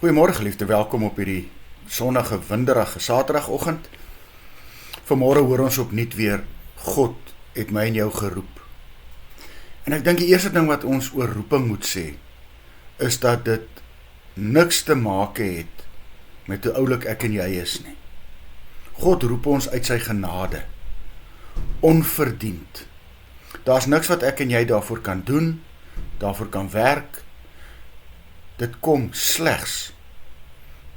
Goeiemôre geliefde, welkom op hierdie sonnige, winderige Saterdagoggend. Vanmôre hoor ons opnuut weer, God het my en jou geroep. En ek dink die eerste ding wat ons oor roeping moet sê, is dat dit niks te maak het met hoe oulik ek en jy is nie. God roep ons uit sy genade, onverdiend. Daar's niks wat ek en jy daarvoor kan doen, daarvoor kan werk. Dit kom slegs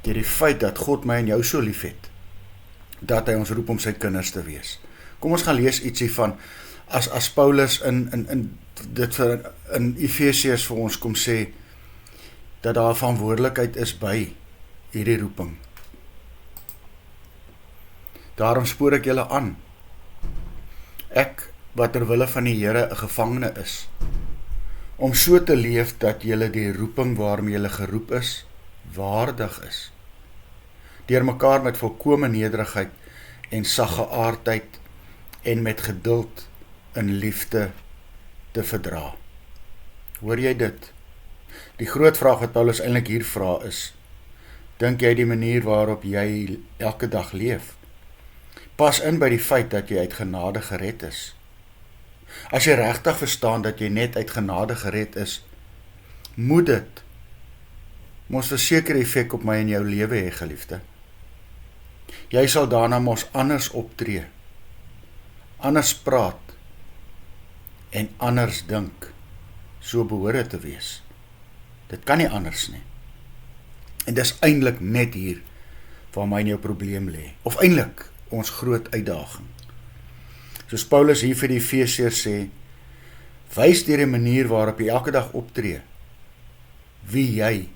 deur die feit dat God my en jou so lief het, dat hy ons roep om sy kinders te wees. Kom ons gaan lees ietsie van, as Paulus in Efesiërs vir ons kom sê, dat daar verantwoordelikheid is by hierdie roeping. Daarom spoor ek julle aan, ek wat ter wille van die Here 'n gevangene is, om so te leef dat julle die roeping waarmee julle geroep is, waardig is. Deur mekaar met volkome nederigheid en saggeaardheid en met geduld in liefde te verdra. Hoor jy dit? Die groot vraag wat Paulus eintlik hier vra is, dink jy die manier waarop jy elke dag leef, pas in by die feit dat jy uit genade gered is? As jy regtig verstaan dat jy net uit genade gered is, moet dit mos verseker effek op my en jou lewe hê, geliefde. Jy sal daarna mos anders optree, anders praat en anders dink. So behoort dit te wees. Dit kan nie anders nie. En dis eintlik net hier waar my en jou probleem lê, of eintlik ons groot uitdaging. Soos Paulus hier vir die Efesiërs sê, wys deur die manier waarop jy elke dag optree, wie jy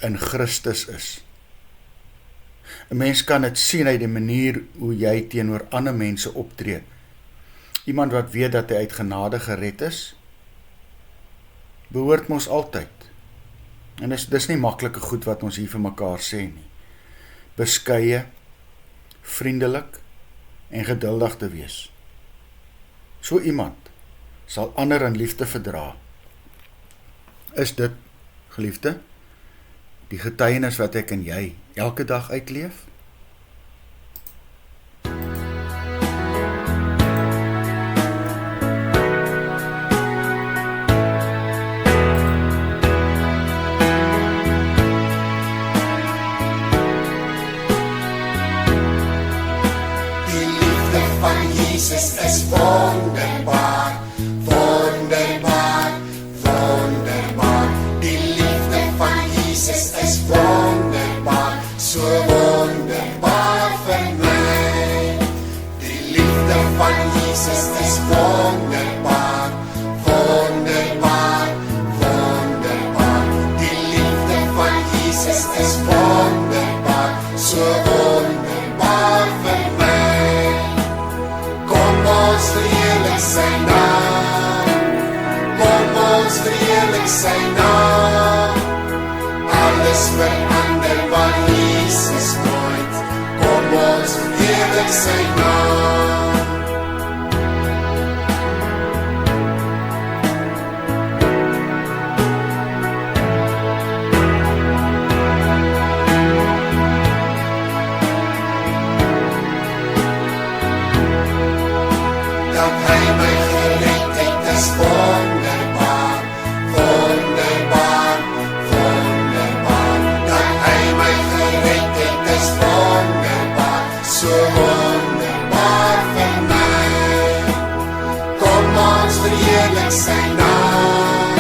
in Christus is. 'n Mens kan dit sien uit die manier hoe jy teenoor ander mense optree. Iemand wat weet dat hy uit genade gered is, behoort mos altyd. En dis nie maklike goed wat ons hier vir mekaar sê nie. Beskeie, vriendelik en geduldig te wees. So iemand sal ander in liefde verdra. Is dit, geliefde, die getuienis wat ek en jy elke dag uitleef? Die liefde van Jesus is wonderbaar, wonderbaar, wonderbaar. Die liefde van Jesus is wonderbaar, so wonderbaar vir my. Die liefde van Jesus is wonderbaar, wonderbaar, wonderbaar. Die liefde van Jesus is wonderbaar, so wonderbaar vir my. Kom ons verheerlik sy naam, kom ons verheerlik sy naam. Alles verander maar Jesus nooit, kom ons verheerlik sy naam. Dat hy my gered het is wonderbaar, wonderbaar, wonderbaar. Dat hy my gered het is wonderbaar, so wonderbaar vir my. Kom ons verheerlik sy naam,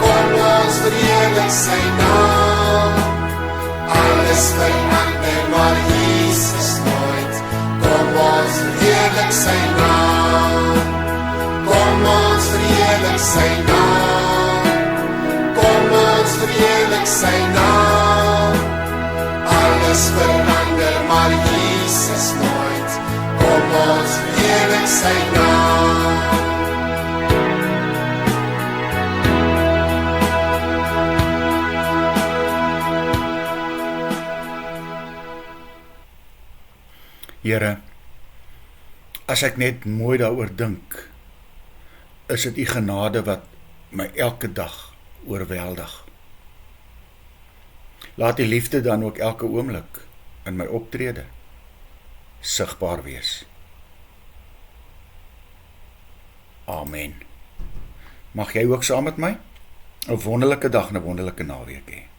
kom ons verheerlik sy naam. Alles verander maar Jesus nooit, kom ons verheerlik sy naam. Kom ons verheerlik sy naam, kom ons verheerlik sy naam. Alles verander maar Jesus nooit, kom ons verheerlik sy naam. Here, as ek net mooi daaroor dink, is dit u genade wat my elke dag oorweldig. Laat die liefde dan ook elke oomblik in my optrede sigbaar wees. Amen. Mag jy ook saam met my 'n wonderlike dag en 'n wonderlike naweek hê.